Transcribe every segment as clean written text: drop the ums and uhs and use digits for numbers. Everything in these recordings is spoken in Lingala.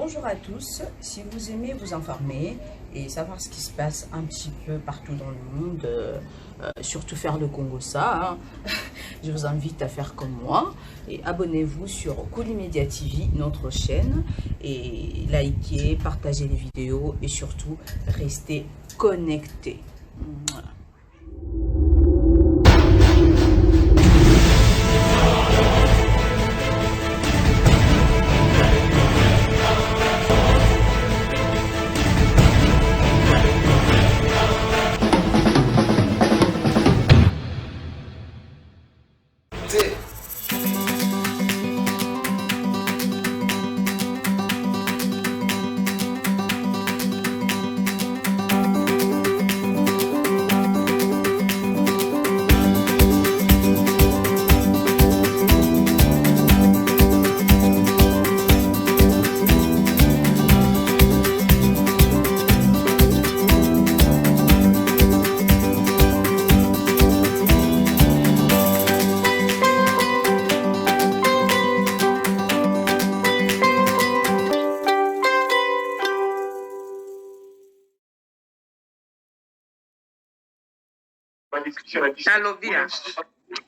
Bonjour à tous, si vous aimez vous informer et savoir ce qui se passe un petit peu partout dans le monde, surtout faire le Congo ça, je vous invite à faire comme moi et abonnez-vous sur Koulimedia TV, notre chaîne, et likez, partagez les vidéos et surtout restez connectés. Voilà.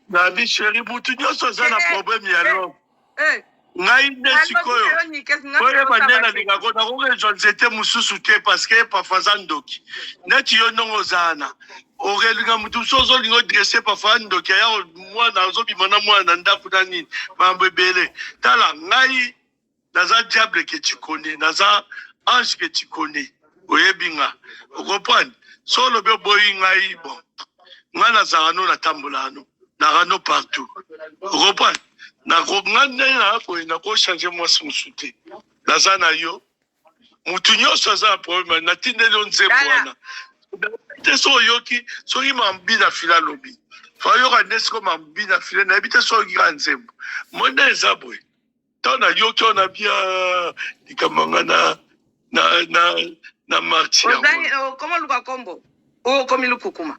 Nabi chéri, mutu nyonso za na problème ya lo. Ngai nde sikoyo. Oye banena linga na ko jo nzete mususu te parce que pa fazandoki. Neti yo nongo zana. Orelinga mutu sozo lingo dresser pa fazandoki ya mwana zo bimona mwana ndaku na nini. Mambebele. Tala ngai naza diable que tu connais, naza ange que tu connais. Oye binga. Vous comprenez? Solo be boyi ngai bon. Ngana zano na tambulano. Narano partout. Reprends. Na ko changer moi son soute. Nazana yo. Mutu nyonso za problème na tindeli onzembwana. Te so yoki so imambi na fila lobi. Fa yo ka nesko mambi na fila na bite so gira nzembo. Mona ezabwe. Tona yoki ona bia ikamanga na marchi. Comment luka kombo? O komi lukukuma.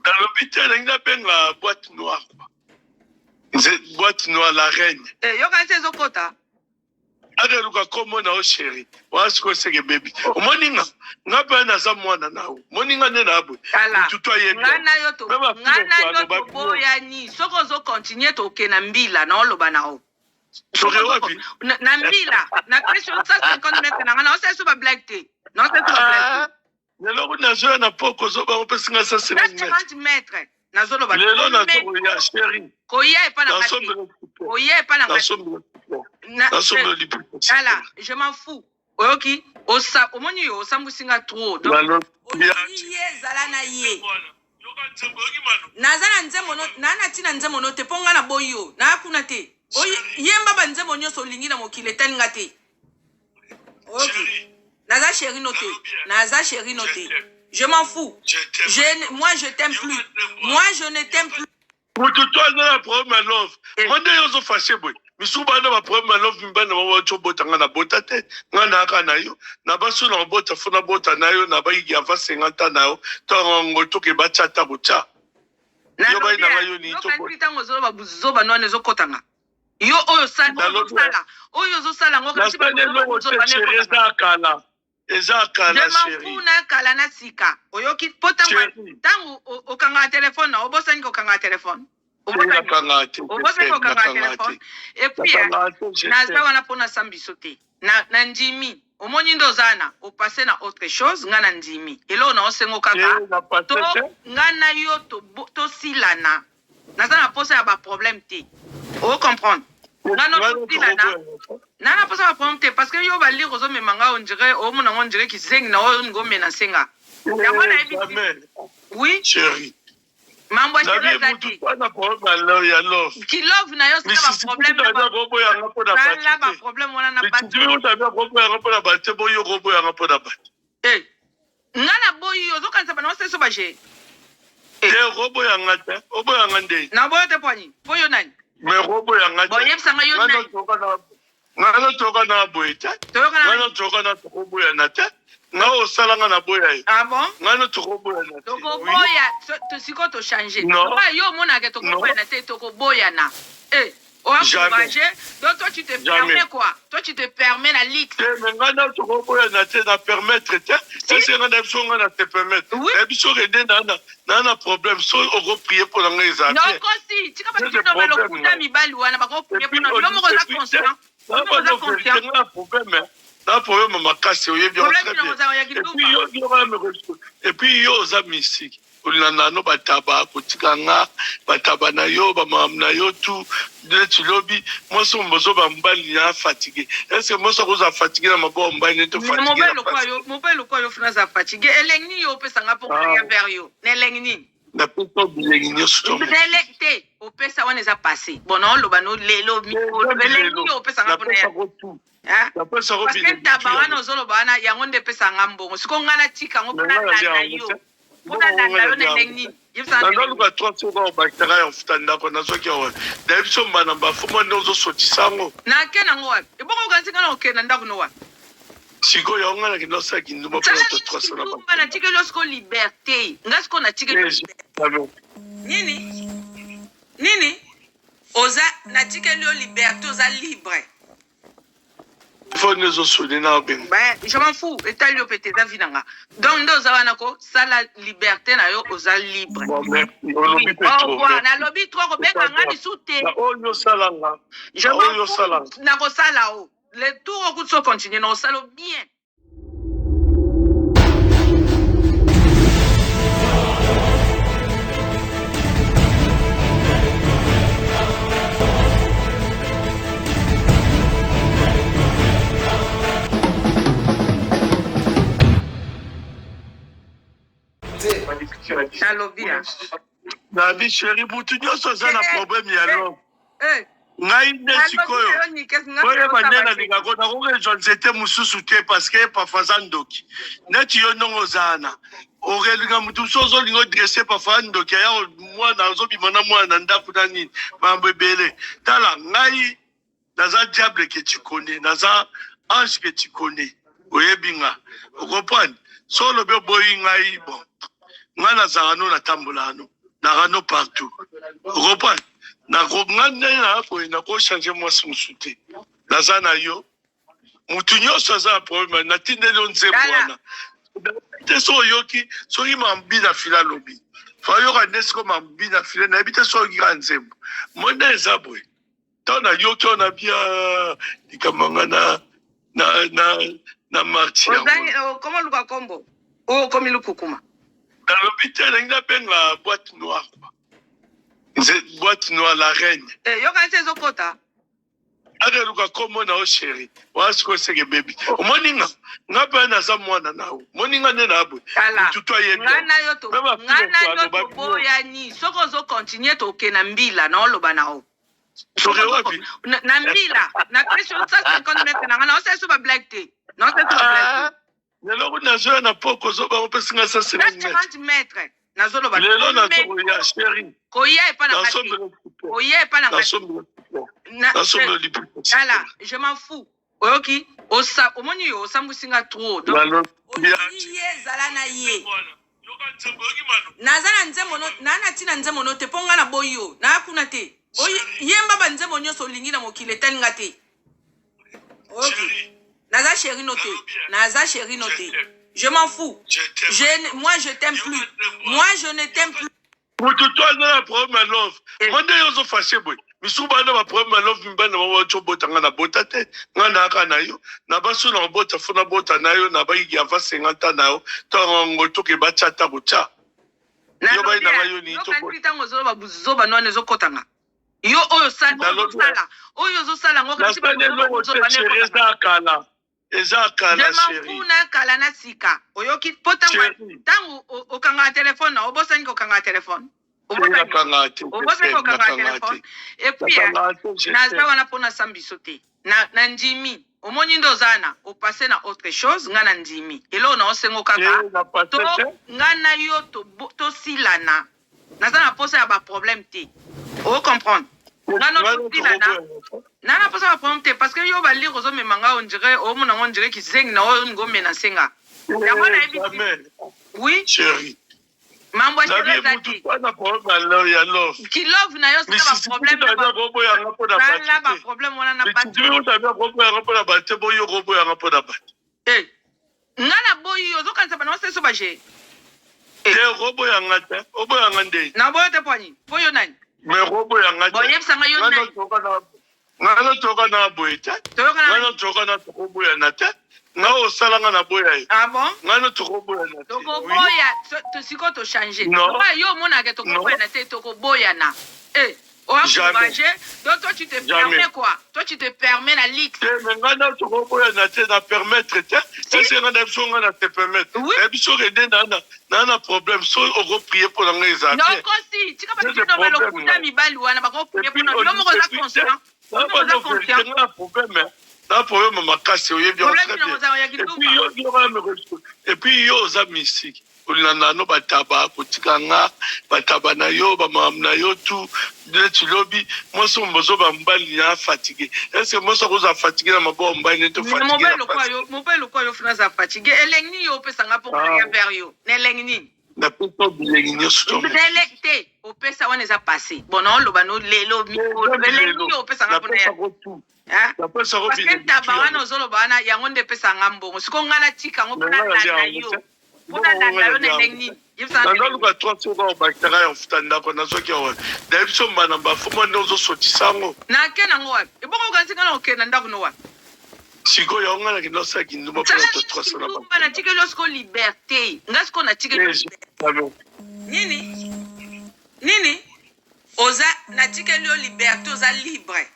Dans l'hôpital, il y a la boîte noire. Cette boîte noire, la reine. Eh, yo ka sezo kota. Aga luka komo na o chéri. Wa sko sege baby. Moninga, ngapa na za mwana nawo. Moninga ne na abwe. Tutoye. Ngana yo to boya ni. Soko zo continue to ke na mbila na oloba na o. Soko wapi? Na mbila, na pression 150 mètres na ngana o se so ba black tea. Non se so ba black tea. Lelo nazo na poko zo ba opesi nga 150 mètres. Nazo lo ba. Lelo nazo ya chéri. Koye pa na ngati. Koye pa na ngati. Voilà, je m'en fous. Oyoki, osa omoni yo osambusinga trop. Donc ye zala na ye. Nazana nzembo no nana tina nzembo no te ponga na boyo. Na kuna te. Oye yemba ba nzembo nyoso lingi na mokile telinga te. Oyoki. Naza chéri noté. Naza chéri noté. Je m'en fous. Moi, je t'aime plus. Moi, je ne t'aime plus. Pour toi, on a un problème à love. Moi, je suis fâché, boy. Mais souvent, on a un problème à love. Je suis un bota tête. Je suis un canaillou. Je suis un bota. Je suis un bota. Je suis un 50 ans. Je suis un bota. Je suis un bota. Yo oyo sala oyo zo sala ngo kasi ba kala chéri je m'en kala na sika oyo ki tangu okanga téléphone na obosani ko kanga téléphone obosani ko kanga téléphone et puis naza wana pona sambiso te na ndimi omoni ndo zana o passer na autre chose ngana ndimi elo na osengo kaka to ngana yo to silana naza na posa ya ba problème te. Vous comprenez? Nana pas ça problème parce que yo va lire aux hommes manga on dirait qui zeng na on go menacenga. Oui. Chérie. Mambo chérie zaki. Qui love na yo c'est pas problème. Là ba problème on a pas. Eh. Ngana boy yo zo kanisa bana c'est so ba je. Eh robo ya ngata, obo ya ngande. Na boyo te poani. Boyo nani? Mais robo ya ngata. Boye sanga yo nani? Ngana toka na boyeta. Ngana toka na robo ya nata. Na osalanga na boya. Ah bon? Ngana robo ya nata. Toko boya, to siko to changer. Yo mona ke toko boya na te toko boya na. Eh. Jamais. Donc toi tu te permets quoi? Toi tu te permets la ligue. Mais maintenant tu comprends permettre c'est on te permettre. Et puis sur aider n'a problème so on prier pour les non aussi tu peux pas dire le kuta mibali wana ba ko prier pour nous l'homme rosa conscient. Là problème makasi oyebi et puis yo za musique Ulanano bataba kutikanga bataba na yo ba mam na yo tout de tulobi moi so mozo ba mbali ya fatigué est-ce que moi so za fatigué na mabo mbali ne to fatigué mon père quoi yo frère fatigué elengni yo pesa nga pour rien vers yo nelengni na poto bilengni so electé au pesa wana za passé bon non lo bano lelo mi elengni yo pesa nga pour rien parce que tabawana ozolo bana yango nde pesa nga mbongo siko ngala tika ngo pona na yo pona na yo nelengni Nandoluka 3 secondes bakitaka ya futanda ko nazoki awa. Davidson bana ba fumo ndozo sotisa ngo. Na kena ngo wapi? Ibongo kanzika na okena ndaku no wapi? Siko ya ngala ki nosa ki nduma pour 3 secondes. Ba na tike losko liberté. Ngasko na tike Nini? Oza na tike lo liberté oza libre. Faut nous soutenir na ben. Je m'en fous, eta li opete za vinanga. Donc ndo za wana ko sala liberté na yo oza libre. Bon merci. On na lobby trop ko beka ngani soute. Oyo salanga. Je m'en fous. Na ko sala o. Le tour au coup de continuer na sala bien. Nabi chéri butu nyoso za na problème ya lo. Ngai ne sikoyo. Oye banena linga na ko je nzete mususu te parce que pa fazandoki. Neti yo nongo zana. Orelinga mutu sozo lingo dresser pa fazandoki ya mwana zo bimana mwana ndaku na nini. Mambebele. Tala ngai naza diable que tu connais, naza ange que tu connais. Oye binga. Vous comprenez? Solo be boyi ngai bon. Ngana zano na tambulano na rano partout reprend na ngana na ko na ko changer moi son soute na zana yo mutu nyoso za problème na tindelo nzebwana te so yoki so imambi na fila lobi fa yo ka nesko mambi na fila na bite so gira nzembo monde ezabwe tona yoki ona bia dikamanga na marti comment luka kombo o komi lukukuma. Dans l'hôpital, il y a une boîte noire. Cette boîte noire, la reine. Eh, yo quand c'est Zokota. Aga luka komo na o chéri. Wa siko sege baby. Moninga, ngapa na za mwana nawo. Moninga ne na abwe. Tuto yendo. Ngana yo to boya ni. Soko zo continue to kena mbila na oloba nao. Soko wapi? Na mbila. Na pression 150 mètres na ngana o se suba black tea. Non c'est suba black tea. Lelo nazo na poko zo ba opesi nga 150 mètres. Nazo lo ba. Lelo nazo ya chéri. Koya e pa na kati. Koya e pa na kati. Voilà, je m'en fous. Oyoki, osa omoni yo sambusinga trop. Donc ye zala na ye. Nazana nzemo no nana tina nzemo no te ponga na boyo. Na kuna te. Oyi yemba ba nzemo nyoso lingi na mokile telinga te. Oyoki. Naza chéri noté. Naza chéri noté. Je m'en fous. Moi, je t'aime plus. Moi, je ne t'aime plus. Pour tout toi, on a un problème à love. Moi, je suis fâché. Mais si on a un problème à love, je vais vous botate. Na yo. Na basu na bota funa bota na yo. Na ba yi ava 50 na yo. To ngoto ke ba chata bucha. Yo ba na yo ni to. Yo kan ngo zo ba buzo ba no ne zo kotanga. Yo oyo sala. Oyo zo sala ngo ka siba zo ba ne kotanga. Ezakala chérie. Je m'en fous na kala na sika. Oyoki potangwa tangu okanga téléphone na obosani okanga téléphone. Obosani okanga téléphone. Et puis naza wana pona sambiso te. Na ndimi. Omoni ndozana opase na autre chose ngana ndimi. Elo na osengo kaka. To ngana yo to silana. Naza na posa ya ba problème te. O comprendre. Nana pas ça problème parce que yo ba lire aux hommes manga on dirait au mon on dirait qui sing na on go menacenga. Oui, chérie. Mambo ya shebe zati. Na problème ya love. Ki love na yo c'est pas problème na ba. Robo ya ngapo na ba. Na ba problème wana na ba. Tu tabia robo ya ngapo na ba te boyo robo ya ngapo na ba. Eh. Ngana boyo zo kanisa bana wase so ba je. Robo ya ngata, robo ya ngande. Na boyo te poani. Boyo nani? Me robo ya ngata. Boyo sanga yo nani? Ngana toka na boyeta. Ngana toka na robo ya nata. Na osalanga na boya ye. Ah bon? Ngana toko boya na. Toko boya, to siko to changer. Pas yo mona ke toko boya na te toko boya na. Eh, on va changer. Donc toi tu te permets quoi? Toi tu te permets la ligue. Mais ngana toko boya na te na permettre te. C'est ngana songa na te permettre. Et puis so rede na problème so on prier pour nga ezaki. Non kosi, tika ba tino ba lokuta mibali wana ba ko prier pour no mo za conscient. No mo za conscient. C'est un problème. Un problème makasi oyebi on très bien. Et puis yo za mystique. Olanda no bataba kotikanga bataba na yo ba mam na yo tout de tulobi moi so mbozo ba mbali ya fatigué. Est-ce que moi so koza fatigué na mabo mbali to fatigué. Mobile quoi yo fina za fatigué. Elengni yo pesa nga pour rien vers yo. Nelengni. Na poto bilengni so. Délecté au pesa wana za passé. Bon non lo bano lelo mi elengni yo pesa nga pour rien. Parce que tabawana ozolo bana yango nde pesa nga mbongo siko ngana tika ngo pona na yo pona na yo nelengni nando ka 3 secondes bakitaka ya mfutanda ko nazoki awa da biso mbana bafumo ndozo sotisango na kena ngo wapi ebongo kanzika na okena ndako no wapi siko ya ngana kino saki nduma pona to 300 na ba na tika losko liberté ngasko na tika nini oza na tika lo liberté oza libre.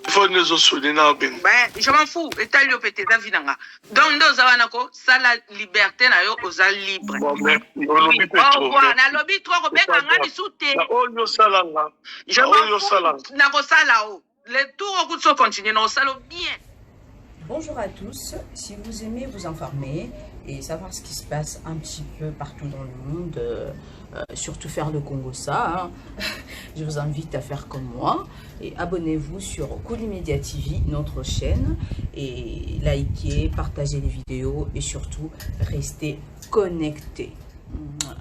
Faut nous ossuler na ben. Je m'en fous. Et t'as lieu pété ta vie nanga. Donc nous avons encore ça la liberté na yo oza libre. Bon merci. On lobby trop. Na lobby trop robeka ngani soute. Oh yo salanga. Je m'en fous. Na ko sala o. Le tour au coup continue na salo bien. Bonjour à tous. Si vous aimez vous informer et savoir ce qui se passe un petit peu partout dans le monde, surtout faire le Congo-ça, je vous invite à faire comme moi et abonnez-vous sur Koulimedia TV, notre chaîne, et likez, partagez les vidéos et surtout restez connectés. Voilà.